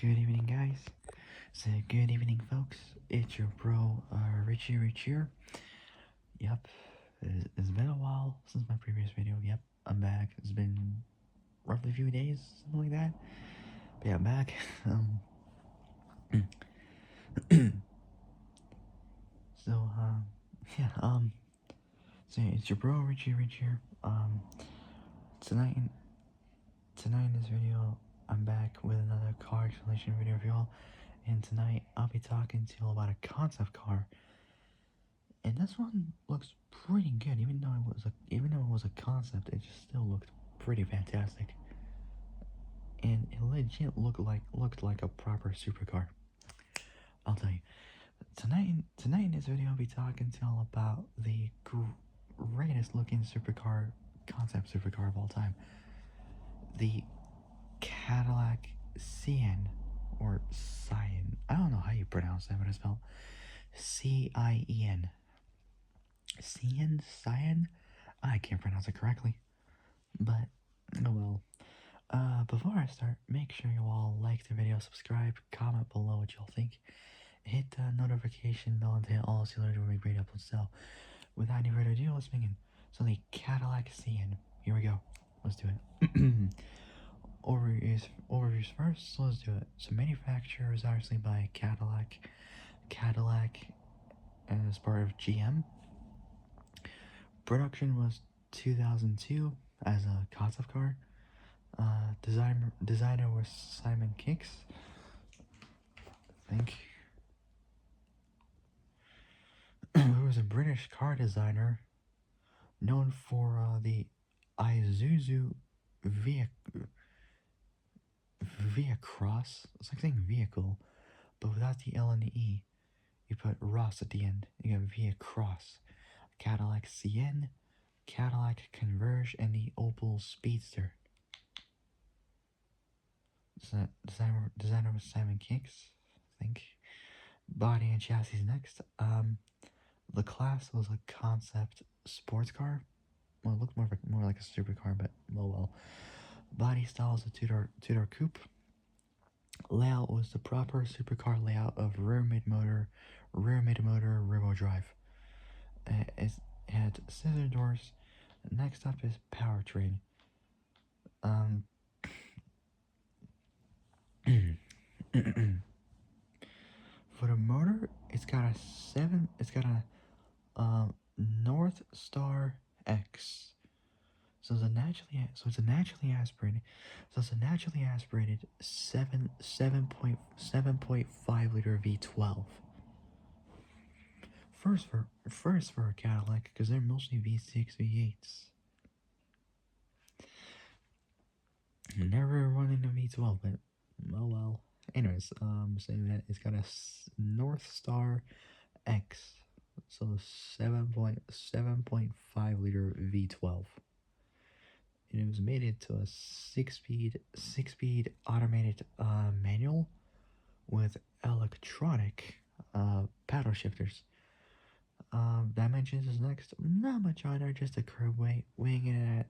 Good evening, guys. So, good evening, folks. It's your bro, Richie Rich here. Yep, it's been a while since my previous video. Yep, I'm back. It's been roughly a few days, something like that. But yeah, I'm back. so, yeah, so it's your bro, Richie Rich here. Tonight, tonight in this video, I'm back with another car explanation video for y'all. And tonight, I'll be talking to you about a concept car. And this one looks pretty good, even though it was a concept, it just still looked pretty fantastic. And it legit looked like a proper supercar. I'll tell you. Tonight in this video, I'll be talking to y'all about the greatest looking concept supercar of all time. The Cadillac Cien, or Cien. I don't know how you pronounce that, but it's spelled Cien. Cien? I can't pronounce it correctly, but oh well. Before I start, make sure you all like the video, subscribe, comment below what y'all think, hit the notification bell and hit all so you learn to make great uploads. So, without any further ado, let's begin. So the Cadillac Cien, here we go. Let's do it. Overviews first, so let's do it. So manufacturer is obviously by Cadillac. Cadillac as part of GM. Production was 2002 as a concept car. Designer was Simon Kicks, I think. Who was a British car designer known for the Isuzu Cross. It's like saying vehicle, but without the L and the E. You put Ross at the end. You got Via Cross. Cadillac Cien, Cadillac Converge, and the Opel Speedster. Designer was Simon Kicks, I think. Body and chassis next. The class was a concept sports car. Well, it looked more like a supercar, but oh well. Body style was a two-door coupe. Layout was the proper supercar layout of rear mid motor, rear-wheel drive. It had scissor doors. Next up is powertrain. For the motor, it's got a North Star X. So it's a naturally aspirated 7.5 liter V12. First for a Cadillac, because they're mostly V6, V8s. Never running a V12, but oh well. Anyways, saying that it's got a North Star X, so 7.5 liter V12. And it was made into a six-speed automated manual with electronic paddle shifters. Dimensions is next. Not much on there, just a curb weight, weighing in at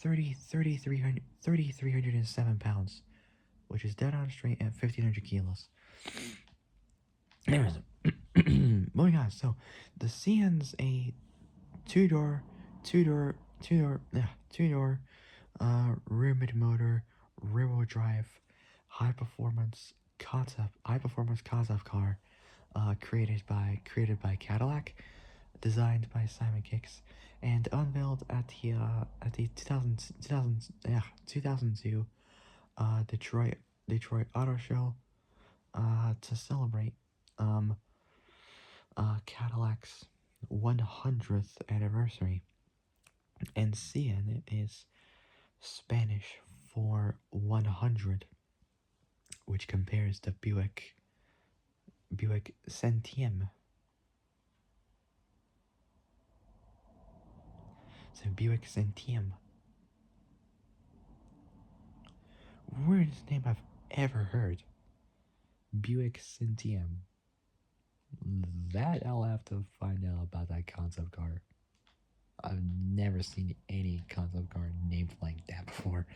3,307 pounds, which is dead on straight at 1,500 kilos. Anyways, moving on. So the Cien's a two-door, rear mid motor, rear-wheel drive, high performance concept car, created by Cadillac, designed by Simon Kicks, and unveiled at the 2002 Detroit Auto Show to celebrate Cadillac's 100th anniversary. And Cien is Spanish for 100, which compares to Buick Centiem. So Buick Centiem. Weirdest name I've ever heard. Buick Centiem. That I'll have to find out about that concept car. I've never seen any concept car named like that before.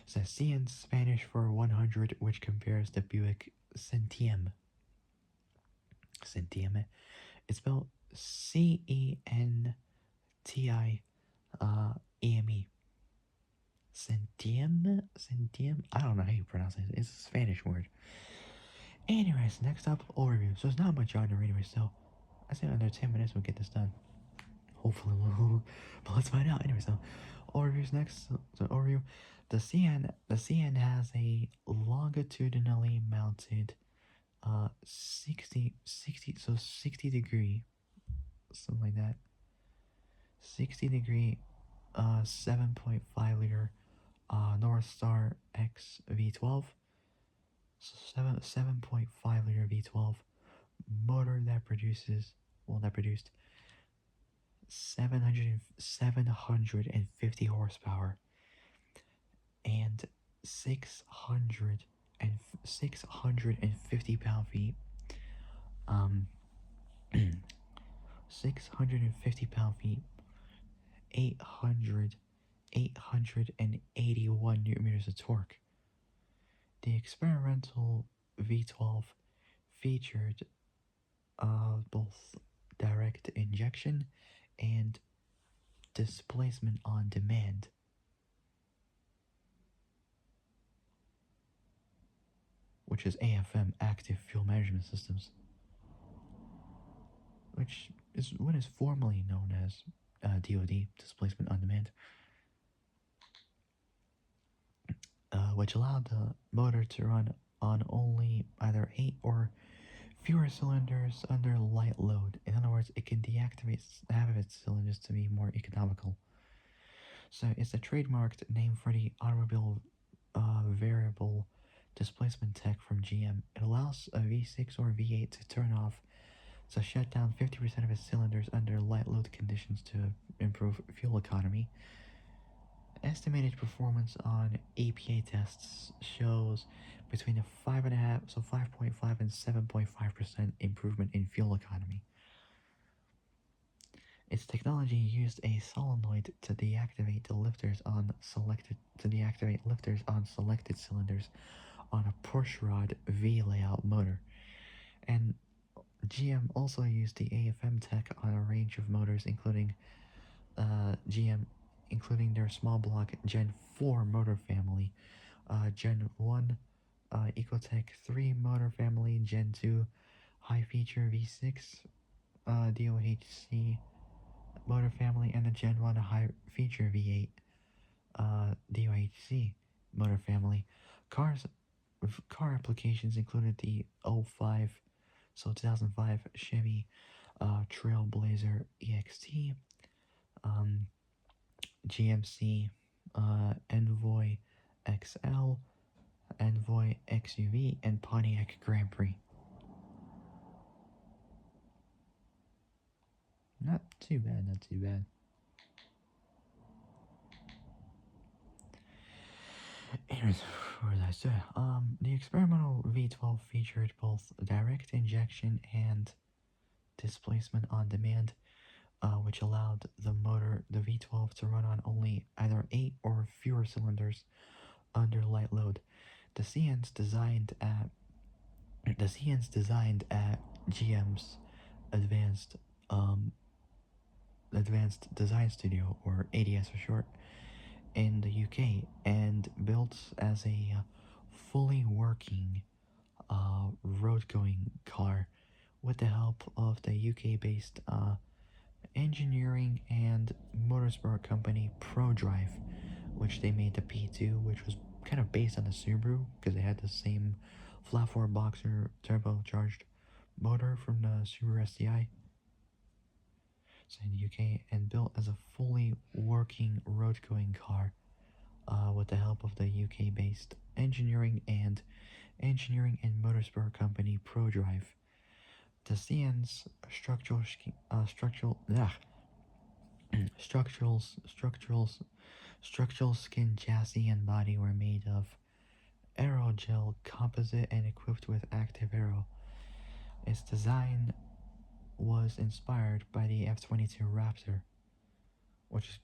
So Cien Spanish for 100, which compares to Buick Centiem. Centiem. It's spelled Centieme. Centiem? Centiem? I don't know how you pronounce it. It's a Spanish word. Anyways, next up, overview. So it's not much on there anyway, so I say under 10 minutes we'll get this done. Hopefully we'll, but let's find out. Anyway, so overviews next. So overview. The Cien has a longitudinally mounted 60 degree, something like that, 60 degree 7.5 liter North Star X V12, so 7.5 liter V12 motor that produced 750 horsepower and 650 pound-feet. 650 pound-feet, 881 newton meters of torque. The experimental V12 featured both direct injection and displacement on demand, which is AFM, active fuel management systems, which is what is formerly known as DoD, displacement on demand, which allowed the motor to run on only either 8 or fewer cylinders under light load. In other words, it can deactivate half of its cylinders to be more economical. So it's a trademarked name for the automobile variable displacement tech from GM. It allows a V6 or V8 to turn off, so shut down 50% of its cylinders under light load conditions to improve fuel economy. Estimated performance on A.K.A tests shows between a 5.5, so 5.5 and 7.5% improvement in fuel economy. Its technology used a solenoid to deactivate lifters on selected cylinders on a pushrod V layout motor, and GM also used the AFM tech on a range of motors, including their small block Gen 4 motor family, Gen 1 Ecotech 3 motor family, Gen 2 high feature V6 DOHC motor family, and the Gen 1 high feature V8 DOHC motor family. Car applications included the 2005 Chevy Trailblazer EXT, GMC Envoy XL, Envoy XUV, and Pontiac Grand Prix. Not too bad, not too bad. Anyways, what did I say? The experimental V12 featured both direct injection and displacement on demand, which allowed the V12, to run on only either 8 or fewer cylinders under light load. The Cien's designed at GM's Advanced Design Studio, or ADS for short, in the UK, and built as a fully working road-going car with the help of the UK-based engineering and motorsport company ProDrive, which they made the P2, which was kind of based on the Subaru because it had the same flat four boxer turbocharged motor from the Subaru STI. So in the UK, and built as a fully working road-going car with the help of the UK-based engineering and motorsport company ProDrive. The Cien's structural skin chassis and body were made of aerogel composite and equipped with active aero. Its design was inspired by the F-22 Raptor, which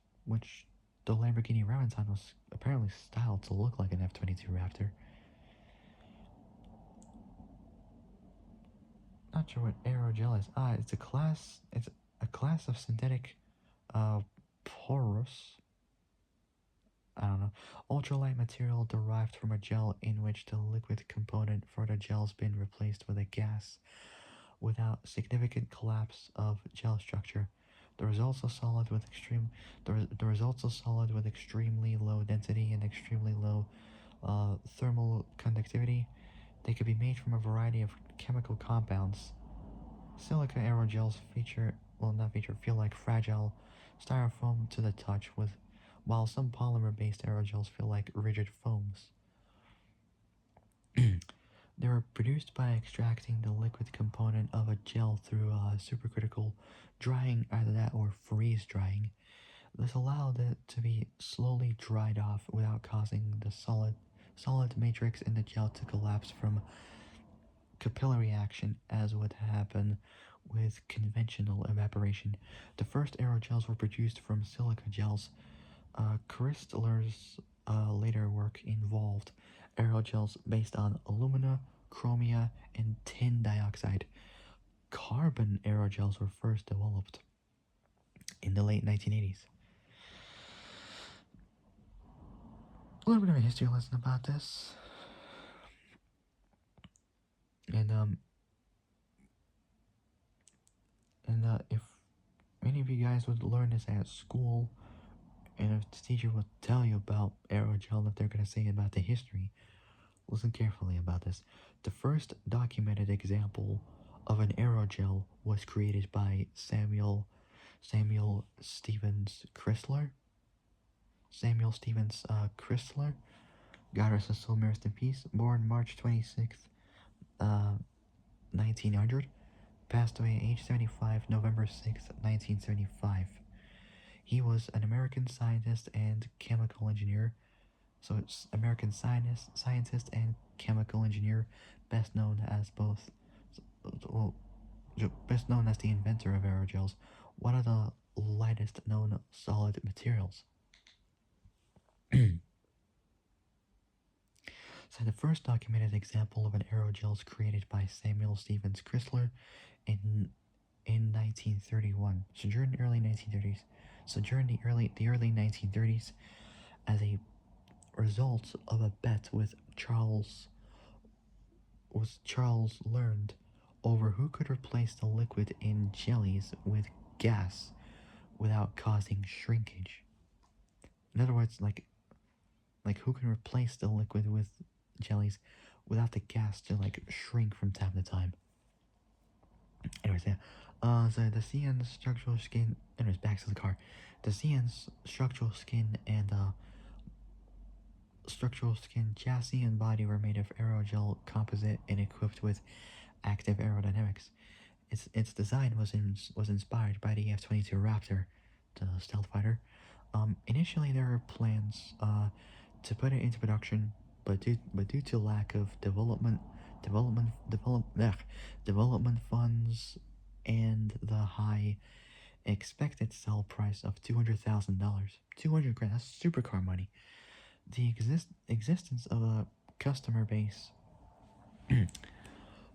the Lamborghini Reventon was apparently styled to look like an F-22 Raptor. Not sure what aerogel is. It's a class. It's a class of synthetic, porous. I don't know. Ultralight material derived from a gel in which the liquid component for the gel's been replaced with a gas without significant collapse of gel structure. The results are solid with the results are solid with extremely low density and extremely low thermal conductivity. They could be made from a variety of chemical compounds. Silica aerogels feel like fragile styrofoam to the touch, while some polymer-based aerogels feel like rigid foams. They were produced by extracting the liquid component of a gel through supercritical drying, either that or freeze drying. This allowed it to be slowly dried off without causing the solid matrix in the gel to collapse from capillary action, as would happen with conventional evaporation. The first aerogels were produced from silica gels. Chrysler's later work involved aerogels based on alumina, chromia, and tin dioxide. Carbon aerogels were first developed in the late 1980s. A little bit of a history lesson about this. And if many of you guys would learn this at school, and if the teacher would tell you about aerogel, if they're going to say about the history, listen carefully about this. The first documented example of an aerogel was created by Samuel Stevens Chrysler. Samuel Stevens Chrysler, God rest his soul, rest in peace. Born March 26th, 1900. Passed away at age 75, November 6th, 1975. He was an American scientist and chemical engineer. So it's American scientist and chemical engineer, best known as best known as the inventor of aerogels, one of the lightest known solid materials. So the first documented example of an aerogel is created by Samuel Stevens Chrysler in 1931. So during the early 1930s. So during the early 1930s, as a result of a bet Charles learned over who could replace the liquid in jellies with gas without causing shrinkage. In other words, like who can replace the liquid with jellies without the gas to like shrink from time to time. Anyways, yeah. So the Cien's structural skin. Anyways, back to the car. The Cien's structural skin and chassis and body were made of aerogel composite and equipped with active aerodynamics. Its design was inspired by the F-22 Raptor, the stealth fighter. Initially, there were plans to put it into production, but due to lack of development funds and the high expected sell price of $200,000, 200 grand, that's supercar money. The existence of a customer base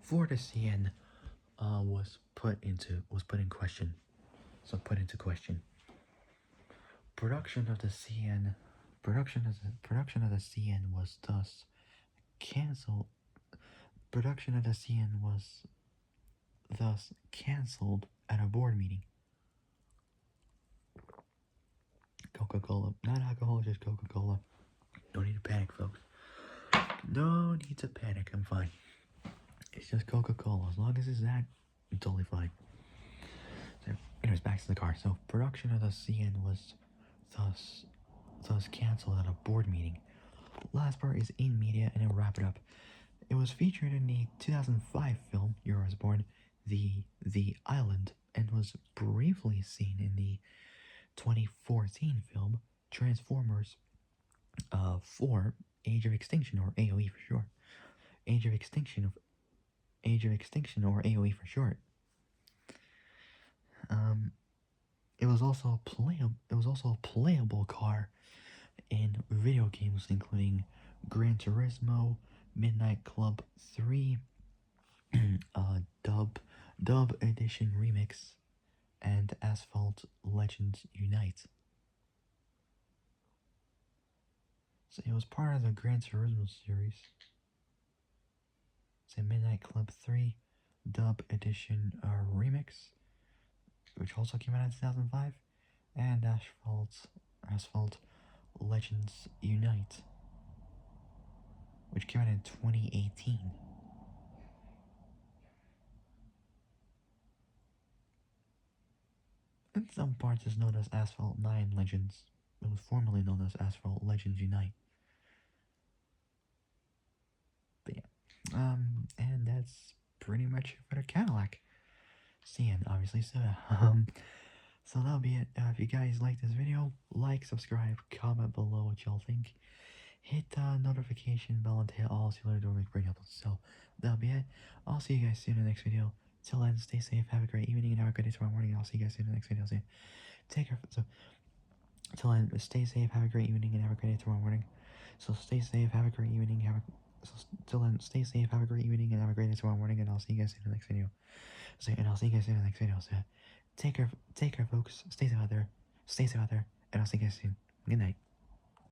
for the Cien was put in question. So put into question. Production of the Cien was thus cancelled. Production of the Cien was thus cancelled at a board meeting. Coca-Cola, not alcohol, just Coca-Cola. No need to panic, folks. No need to panic. I'm fine. It's just Coca-Cola. As long as it's that, I'm totally fine. So, anyways, back to the car. So, production of the Cien was thus cancelled at a board meeting. Last part is in media, and I'll wrap it up. It was featured in the 2005 film Euro's The Island, and was briefly seen in the 2014 film Transformers 4 Age of Extinction, or AOE for short. Age of Extinction or AOE for short. It was also a playable car in video games including Gran Turismo, Midnight Club 3, Dub Edition Remix, and Asphalt Legends Unite. So it was part of the Gran Turismo series. It's Midnight Club 3 Dub Edition Remix, which also came out in 2005, and Asphalt Legends Unite, which came out in 2018. In some parts is known as Asphalt 9 Legends. It was formerly known as Asphalt Legends Unite. But yeah. And that's pretty much it for the Cadillac. Cien, obviously, so that'll be it. If you guys like this video, like, subscribe, comment below what y'all think. Hit the notification bell and hit all so you learn to make bring up. So that'll be it. I'll see you guys soon in the next video. Till then, stay safe, have a great evening, and have a good day tomorrow morning. I'll see you guys soon in the next video. Take care. So till then, stay safe, have a great evening, and have a great day tomorrow morning. So stay safe, have a great evening, till then, stay safe, have a great evening, and have a great day tomorrow morning, and I'll see you guys soon in the next video. So take care, folks. Stay safe out there, and I'll see you guys soon. Good night.